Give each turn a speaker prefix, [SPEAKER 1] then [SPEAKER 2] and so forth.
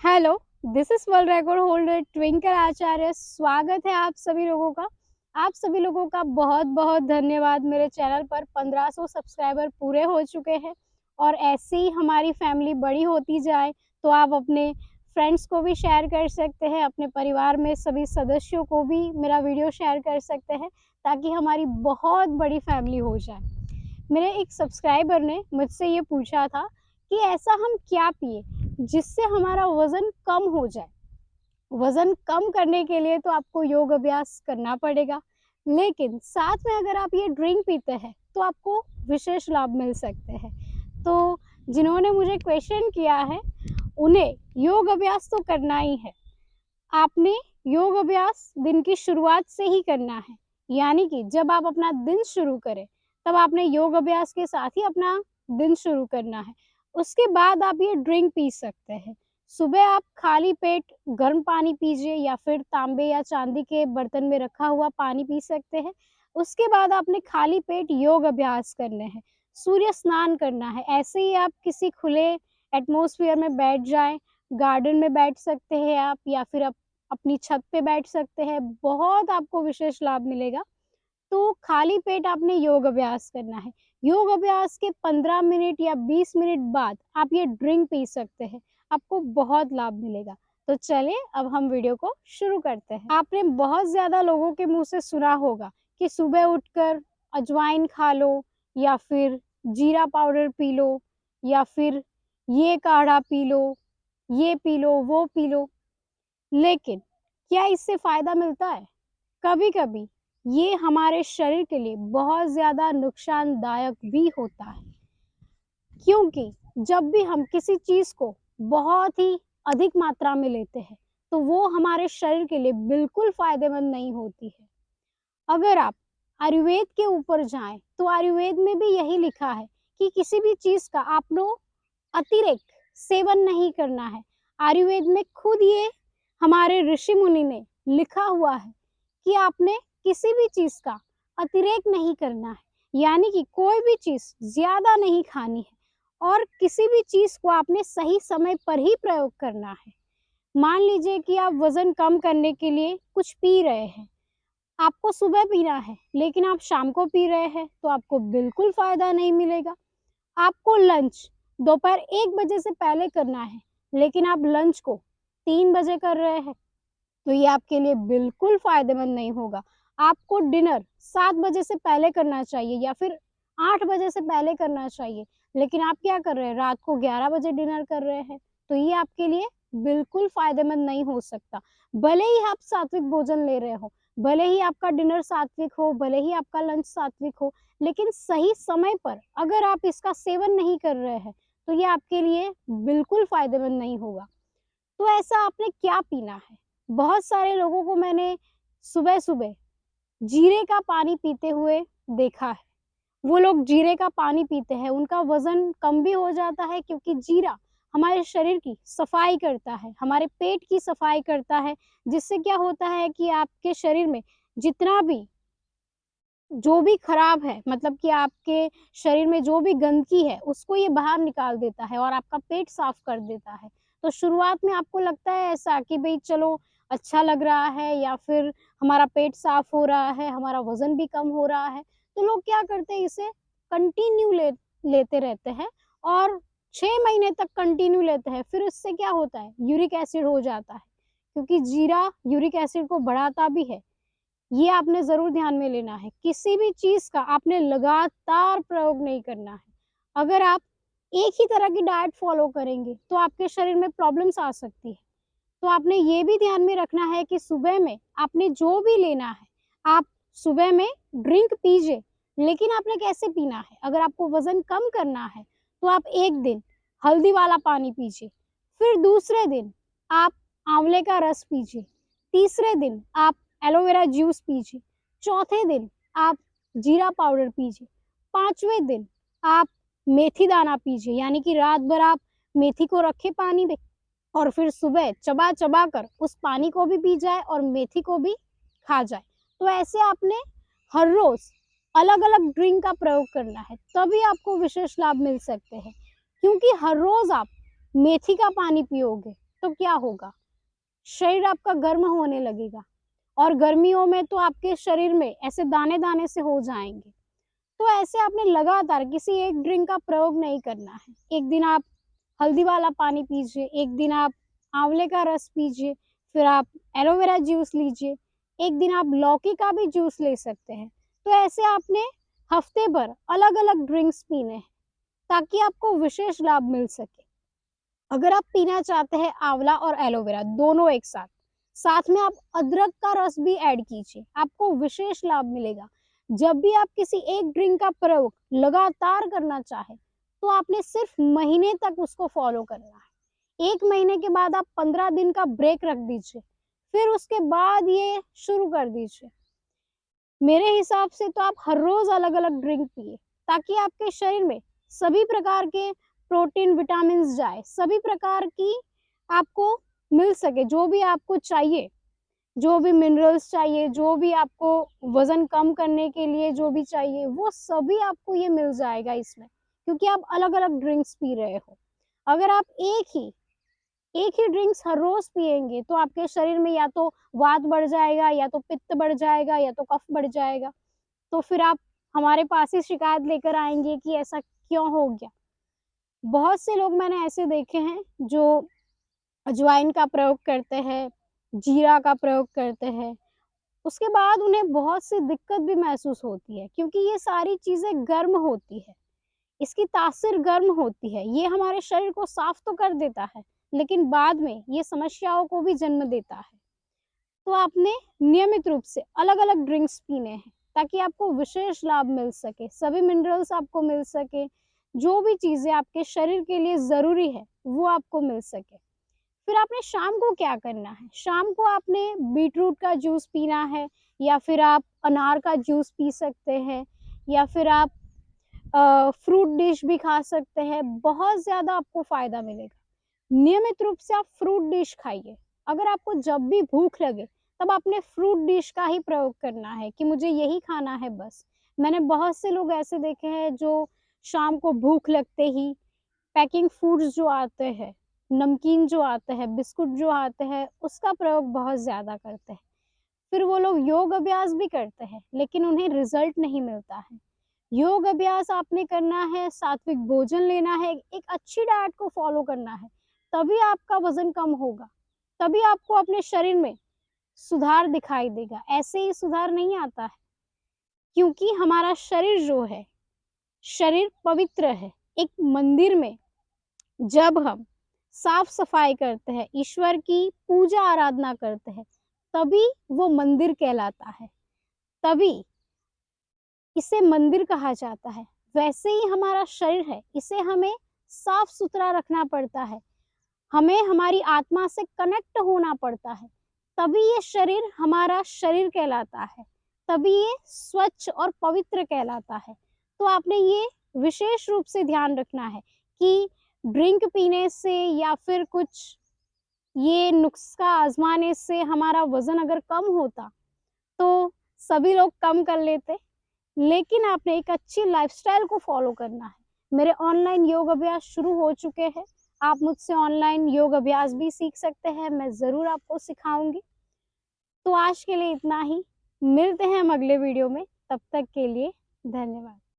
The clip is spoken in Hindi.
[SPEAKER 1] Hello, this is world record holder Twinkle Acharya. स्वागत है आप सभी लोगों का। आप सभी लोगों का बहुत बहुत धन्यवाद। मेरे चैनल पर 1500 सब्सक्राइबर पूरे हो चुके हैं और ऐसे ही हमारी फैमिली बड़ी होती जाए तो आप अपने फ्रेंड्स को भी शेयर कर सकते हैं, अपने परिवार में सभी सदस्यों को भी मेरा वीडियो शेयर कर सकते हैं ताकि हमारी बहुत बड़ी फैमिली हो जाए। मेरे एक सब्सक्राइबर ने मुझसे ये पूछा था कि ऐसा हम क्या पिए जिससे हमारा वज़न कम हो जाए। वज़न कम करने के लिए तो आपको योग अभ्यास करना पड़ेगा, लेकिन साथ में अगर आप ये ड्रिंक पीते हैं तो आपको विशेष लाभ मिल सकते हैं। तो जिन्होंने मुझे क्वेश्चन किया है उन्हें योग अभ्यास तो करना ही है। आपने योग अभ्यास दिन की शुरुआत से ही करना है, यानी कि जब आप अपना दिन शुरू करें तब आपने योग अभ्यास के साथ ही अपना दिन शुरू करना है। उसके बाद आप ये ड्रिंक पी सकते हैं। सुबह आप खाली पेट गर्म पानी पीजिए या फिर तांबे या चांदी के बर्तन में रखा हुआ पानी पी सकते हैं। उसके बाद आपने खाली पेट योग अभ्यास करने हैं, सूर्य स्नान करना है। ऐसे ही आप किसी खुले एटमॉस्फेयर में बैठ जाएं, गार्डन में बैठ सकते हैं आप, या फिर आप अपनी छत पे बैठ सकते हैं। बहुत आपको विशेष लाभ मिलेगा। तो खाली पेट आपने योग अभ्यास करना है। योग अभ्यास के 15 मिनट या 20 मिनट बाद आप ये ड्रिंक पी सकते हैं, आपको बहुत लाभ मिलेगा। तो चलिए अब हम वीडियो को शुरू करते हैं। आपने बहुत ज्यादा लोगों के मुंह से सुना होगा कि सुबह उठकर अजवाइन खा लो या फिर जीरा पाउडर पी लो या फिर ये काढ़ा पी लो, ये पी लो, वो पी लो। लेकिन क्या इससे फायदा मिलता है? कभी कभी ये हमारे शरीर के लिए बहुत ज्यादा नुकसानदायक भी होता है, क्योंकि जब भी हम किसी चीज को बहुत ही अधिक मात्रा में लेते हैं तो वो हमारे शरीर के लिए बिल्कुल फायदेमंद नहीं होती है। अगर आप आयुर्वेद के ऊपर जाएं तो आयुर्वेद में भी यही लिखा है कि किसी भी चीज का आप लोग अतिरिक्त सेवन नहीं करना है। आयुर्वेद में खुद ये हमारे ऋषि मुनि ने लिखा हुआ है कि आपने किसी भी चीज का अतिरेक नहीं करना है, यानी कि कोई भी चीज ज्यादा नहीं खानी है और किसी भी चीज को आपने सही समय पर ही प्रयोग करना है। मान लीजिए कि आप वजन कम करने के लिए कुछ पी रहे हैं, आपको सुबह पीना है लेकिन आप शाम को पी रहे हैं तो आपको बिल्कुल फायदा नहीं मिलेगा। आपको लंच दोपहर 1 बजे से पहले करना है लेकिन आप लंच को 3 बजे कर रहे हैं तो ये आपके लिए बिल्कुल फायदेमंद नहीं होगा। आपको डिनर 7 बजे से पहले करना चाहिए या फिर 8 बजे से पहले करना चाहिए, लेकिन आप क्या कर रहे हैं, रात को 11 बजे डिनर कर रहे हैं। तो ये आपके लिए बिल्कुल फायदेमंद नहीं हो सकता। भले ही आप सात्विक भोजन ले रहे हो, भले ही आपका डिनर सात्विक हो, भले ही आपका लंच सात्विक हो, लेकिन सही समय पर अगर आप इसका सेवन नहीं कर रहे हैं तो ये आपके लिए बिल्कुल फायदेमंद नहीं होगा। तो ऐसा आपने क्या पीना है? बहुत सारे लोगों को मैंने सुबह सुबह जीरे का पानी पीते हुए देखा है। वो लोग जीरे का पानी पीते हैं, उनका वजन कम भी हो जाता है, क्योंकि जीरा हमारे शरीर की सफाई करता है, हमारे पेट की सफाई करता है, जिससे क्या होता है कि आपके शरीर में जितना भी जो भी खराब है, मतलब कि आपके शरीर में जो भी गंदगी है उसको ये बाहर निकाल देता है और आपका पेट साफ कर देता है। तो शुरुआत में आपको लगता है ऐसा कि भाई चलो अच्छा लग रहा है या फिर हमारा पेट साफ हो रहा है, हमारा वजन भी कम हो रहा है, तो लोग क्या करते हैं, इसे कंटिन्यू लेते रहते हैं और 6 महीने तक कंटिन्यू लेते हैं। फिर उससे क्या होता है, यूरिक एसिड हो जाता है, क्योंकि जीरा यूरिक एसिड को बढ़ाता भी है। ये आपने जरूर ध्यान में लेना है। किसी भी चीज का आपने लगातार प्रयोग नहीं करना है। अगर आप एक ही तरह की डाइट फॉलो करेंगे तो आपके शरीर में प्रॉब्लम्स आ सकती है। तो आपने ये भी ध्यान में रखना है कि सुबह में आपने जो भी लेना है, आप सुबह में ड्रिंक पीजिए, लेकिन आपने कैसे पीना है। अगर आपको वजन कम करना है तो आप एक दिन हल्दी वाला पानी पीजिए, फिर दूसरे दिन आप आंवले का रस पीजिए, तीसरे दिन आप एलोवेरा जूस पीजिए, चौथे दिन आप जीरा पाउडर पीजिए, पांचवें दिन आप मेथी दाना पीजिए, यानी कि रात भर आप मेथी को रखे पानी में और फिर सुबह चबा चबा कर उस पानी को भी पी जाए और मेथी को भी खा जाए। तो ऐसे आपने हर रोज अलग अलग ड्रिंक का प्रयोग करना है, तभी आपको विशेष लाभ मिल सकते हैं। क्योंकि हर रोज आप मेथी का पानी पियोगे तो क्या होगा, शरीर आपका गर्म होने लगेगा और गर्मियों में तो आपके शरीर में ऐसे दाने-दाने से हो जाएँगे। तो ऐसे आपने लगातार किसी एक ड्रिंक का प्रयोग नहीं करना है। एक दिन आप हल्दी वाला पानी पीजिए, एक दिन आप आंवले का रस पीजिए, फिर आप एलोवेरा जूस लीजिए, एक दिन आप लौकी का भी जूस ले सकते हैं। तो ऐसे आपने हफ्ते भर अलग-अलग ड्रिंक्स पीने हैं, ताकि आपको विशेष लाभ मिल सके। अगर आप पीना चाहते हैं आंवला और एलोवेरा दोनों एक साथ, साथ में आप अदरक का रस भी ऐड कीजिए, आपको विशेष लाभ मिलेगा। जब भी आप किसी एक ड्रिंक का प्रयोग लगातार करना चाहें, तो आपने सिर्फ महीने तक उसको फॉलो करना है। 1 महीने के बाद आप 15 दिन का ब्रेक रख दीजिए, फिर उसके बाद ये शुरू कर दीजिए। मेरे हिसाब से तो आप हर रोज़ अलग-अलग ड्रिंक पिए, ताकि आपके शरीर में सभी प्रकार के प्रोटीन, विटामिन्स जाए, सभी प्रकार की आपको मिल सके, जो भी आपको चाहिए, जो भी मिनरल्स चाहिए, जो भी आपको वज़न कम करने के लिए जो भी चाहिए, वो सभी आपको ये मिल जाएगा इसमें, क्योंकि आप अलग-अलग ड्रिंक्स पी रहे हो। अगर आप एक ही ड्रिंक्स हर रोज़ पिएँगे, तो आपके शरीर में या तो वात बढ़ जाएगा, या तो पित्त बढ़ जाएगा, या तो कफ बढ़ जाएगा। तो फिर आप हमारे पास ही शिकायत लेकर आएँगे कि ऐसा क्यों हो गया? बहुत से लोग मैंने ऐसे देखे हैं जो अजवाइन का प्रयोग करते हैं, जीरा का प्रयोग करते हैं, उसके बाद उन्हें बहुत सी दिक्कत भी महसूस होती है, क्योंकि ये सारी चीज़ें गर्म होती है। इसकी तासीर गर्म होती है, ये हमारे शरीर को साफ तो कर देता है, लेकिन बाद में ये समस्याओं को भी जन्म देता है। तो आपने नियमित रूप से अलग-अलग ड्रिंक्स पीने हैं, ताकि आपको विशेष लाभ मिल सके, सभी मिनरल्स आपको मिल सके, जो भी चीज़ें आपके शरीर के लिए ज़रूरी है, वो आपको मिल सके। फिर आपने शाम को क्या करना है? शाम को आपने बीटरूट का जूस पीना है, या फिर आप अनार का जूस पी सकते हैं, या फिर आप फ्रूट डिश भी खा सकते हैं, बहुत ज़्यादा आपको फ़ायदा मिलेगा। नियमित रूप से आप फ्रूट डिश खाइए। अगर आपको जब भी भूख लगे, तब आपने फ्रूट डिश का ही प्रयोग करना है कि मुझे यही खाना है बस। मैंने बहुत से लोग ऐसे देखे हैं जो शाम को भूख लगते ही पैकिंग फूड्स जो आते हैं, नमकीन जो आते हैं, बिस्कुट जो आते हैं, उसका प्रयोग बहुत ज़्यादा करते हैं। फिर वो लोग योग अभ्यास भी करते हैं, लेकिन उन्हें रिज़ल्ट नहीं मिलता है। योग अभ्यास आपने करना है, सात्विक भोजन लेना है, एक अच्छी डाइट को फ़ॉलो करना है, तभी आपका वज़न कम होगा, तभी आपको अपने शरीर में सुधार दिखाई देगा। ऐसे ही सुधार नहीं आता है, क्योंकि हमारा शरीर जो है, शरीर पवित्र है। एक मंदिर में जब हम साफ-सफाई करते हैं, ईश्वर की पूजा आराधना करते हैं, तभी वो मंदिर कहलाता है, तभी इसे मंदिर कहा जाता है। वैसे ही हमारा शरीर है, इसे हमें साफ-सुथरा रखना पड़ता है। हमें हमारी आत्मा से कनेक्ट होना पड़ता है, तभी ये शरीर हमारा शरीर कहलाता है, तभी ये स्वच्छ और पवित्र कहलाता है। तो आपने ये विशेष रूप से ध्यान रखना है कि ड्रिंक पीने से या फिर कुछ ये नुस्खा आज़माने से हमारा वज़न अगर कम होता, तो सभी लोग कम कर लेते। लेकिन आपने एक अच्छी लाइफ़स्टाइल को फ़ॉलो करना है। मेरे ऑनलाइन योग अभ्यास शुरू हो चुके हैं। आप मुझसे ऑनलाइन योग अभ्यास भी सीख सकते हैं, मैं ज़रूर आपको सिखाऊँगी। तो आज के लिए इतना ही। मिलते हैं हम अगले वीडियो में, तब तक के लिए धन्यवाद।